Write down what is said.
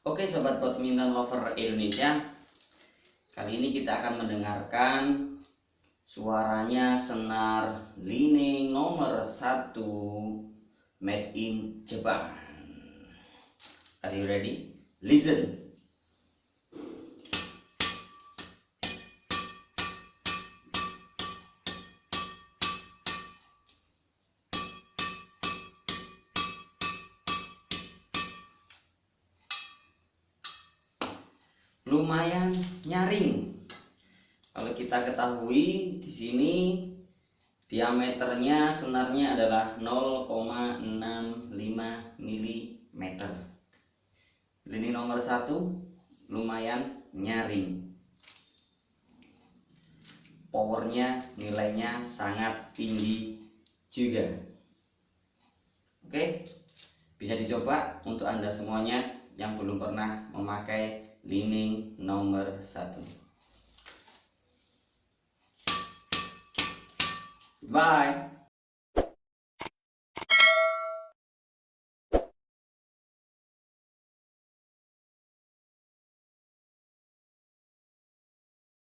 Oke sobat badminton lover Indonesia, kali ini kita akan mendengarkan suaranya senar Li-Ning nomor 1 made in Japan. Are you ready? Listen. Lumayan nyaring. Kalau kita ketahui di sini diameternya senarnya adalah 0,65 mm. Ini nomor 1 lumayan nyaring. Powernya nilainya sangat tinggi juga. Oke, bisa dicoba untuk Anda semuanya yang belum pernah memakai Li-Ning nomor 1. Bye.